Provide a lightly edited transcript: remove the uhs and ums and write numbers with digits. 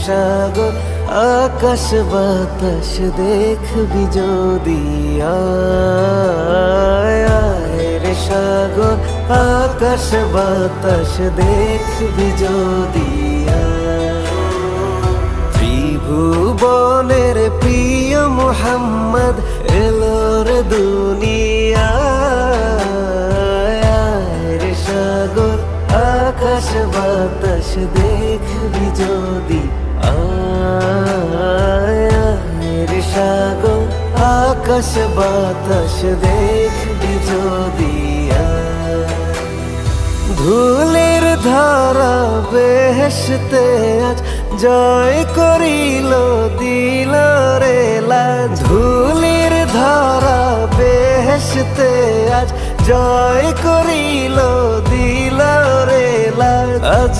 সাগর আকাশ বাতাস দেখবি যদি আয় রে সাগর আকাশ বাতাস দেখবি যদি ত্রিভুবনের প্রিয় মুহাম্মদ এলোর দুনিয়ায় রে সাগর আকাশ বাতাস দেখবি যদি রে সাগর আকাশ বাতাস দেখবি যদি ধুলের ধারা বেহেশতে আজ জয় করিল দিল রে লাজ ধুলের ধারা বেহেশতে আজ জয় করিল দিল রে লাজ।